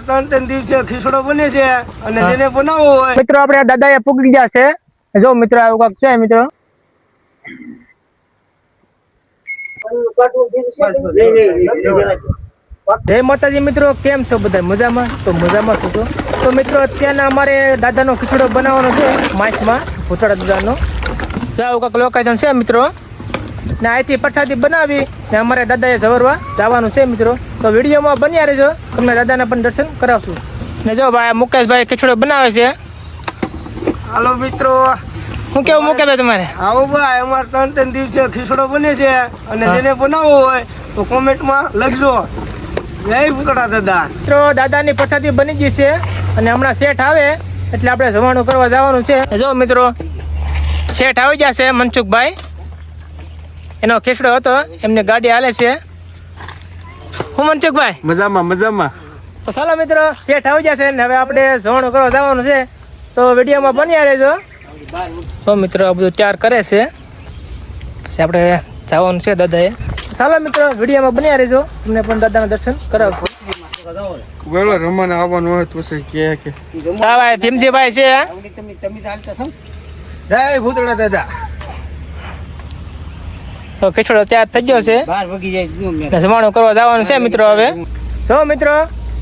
અમાર 3 દિવસે ખીચડો બને છે અને જેને બનાવવો હોય મિત્રો આપણે દાદાએ પૂગી ગયા છે જો મિત્રો આવું કાક છે મિત્રો જય માતાજી મિત્રો કેમ છો બધા મજામાં તો મજામાં છો તો મિત્રો અત્યારના અમારે દાદાનો ખીચડો બનાવવાનો છે માછમાં ભૂતળા દાદાનો તો આવું કાક લોકેશન છે મિત્રો ને અહીંથી પ્રસાદી બનાવી ને અમારે દાદાએ ઝવરવા જવાનું છે મિત્રો તો વિડીયોમાં બન્યા રહેજો તમને દાદાના પણ દર્શન કરાવશું ને જો ભાઈ મુકેશભાઈ ખીચડો બનાવે છે હાલો મિત્રો હું કેવું મુકેશભાઈ તમારે આવો ભાઈ અમાર 3 દિવસે ખીચડો બને છે અને જેને બનાવવો હોય તો કોમેન્ટમાં લખજો જય ભૂતળા દાદા મિત્રો દાદાની પ્રસાદી બની ગઈ છે અને હમણાં શેઠ આવે એટલે આપણે જમવાનું કરવા જવાનું છે જો મિત્રો શેઠ આવી જશે મનસુખભાઈ એનો ખીચડો હતો એમની ગાડી હાલે છે હું મનસુખભાઈ મજામાં તો ચાલો મિત્રો શેઠ આવી જશે ને હવે આપણે જમવાનું કરવા જવાનું છે તો વિડીયોમાં બન્યા રહેજો તો મિત્રો આ બધું તૈયાર કરે છે પછી આપણે જવાનું છે દાદાએ ચાલો મિત્રો વિડીયોમાં બન્યા રહેજો તમને પણ દાદાના દર્શન કરાવશું બોલો રમવાને આવવાનું હોય તો કે હા ભાઈ ભીમજીભાઈ છે જય ભૂતળા દાદા તો ખીચડો તૈયાર થઈ ગયો છે જમવાનું કરવા જવાનું છે મિત્રો હવે જો મિત્રો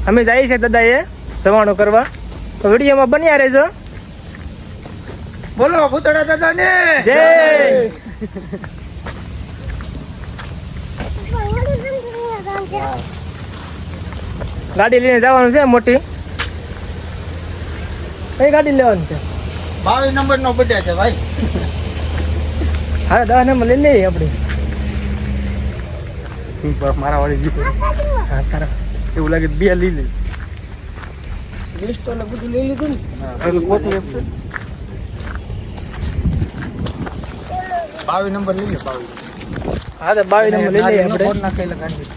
અમે જઈએ છીએ દાદાએ જમવાનું કરવા તો વિડીયોમાં બન્યા રહેજો બોલો ભૂતળા દાદા ને જય ગાડી લઈને જવાનું છે મોટી કઈ ગાડી લેવાની છે 22 નંબર નો બર્થડે છે ભાઈ હા 10 નંબર લઈ લઈએ આપણે મારા વાળી જીતો હા તારા એવું લાગે 2 લઈ લે લિસ્ટ ને બધું લઈ લીધું ને પોતે 22 નંબર લઈ લે 22 હા તો 22 નંબર લઈ લઈએ આપણે ફોન નાખેલા ગાડી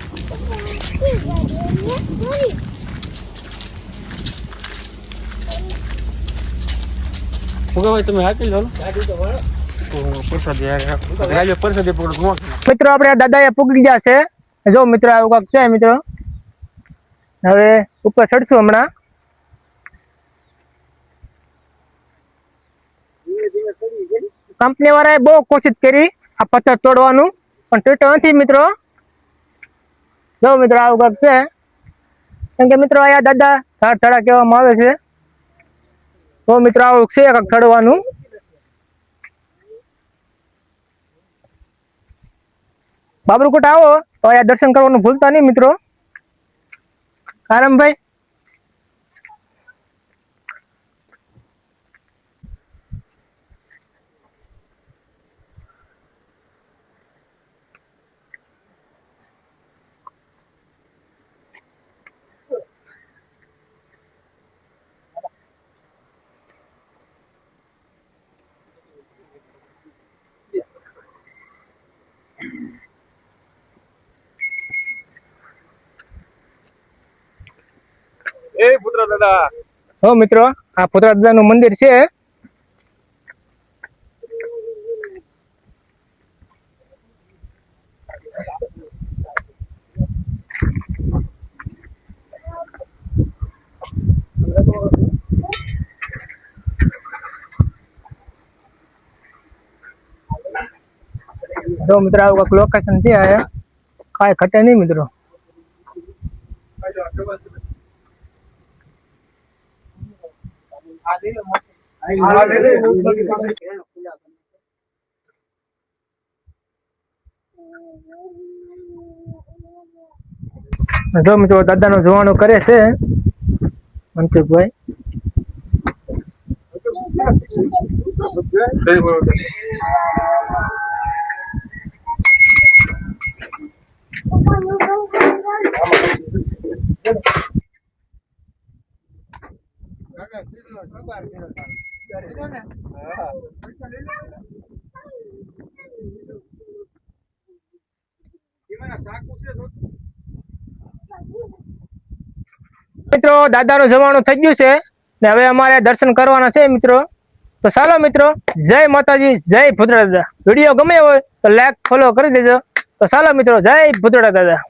ભાઈ તમે હાકી લો મિત્રો આપણે દાદાએ પૂગી ગયા છે જો મિત્રો આવું કાક છે મિત્રો હવે ઉપર ચડશું હમણાં કંપની વાળાએ બહુ કોશિશ કરી આ પથ્થર તોડવાનું પણ તૂટ્યો નથી મિત્રો જો મિત્રો આવું કાક છે કેમ કે મિત્રો અહીંયા દાદા ધાડ ધડા કહેવામાં આવે છે તો મિત્રો આવું છે કાક ચડવાનું બાબરકોટ આવો તો અહીંયા દર્શન કરવાનું ભૂલતા નહીં મિત્રો આરામભાઈ એ પુત્ર દાદા હો મિત્રો આ પુતળા દાદાનું મંદિર છે જો મિત્રો આવું કાંઈક લોકેશન છે આ કાંઈ ઘટે નહીં મિત્રો જો મિત્રો દાદાનો જોવાનું કરે છે મનસુખભાઈ મિત્રો દાદાનું જમવાનું થઈ ગયું છે ને હવે અમારે દર્શન કરવાના છે મિત્રો તો ચાલો મિત્રો જય માતાજી જય ભૂતળા દાદા વિડીયો ગમે હોય તો લાઈક ફોલો કરી દેજો તો ચાલો મિત્રો જય ભૂતળા દાદા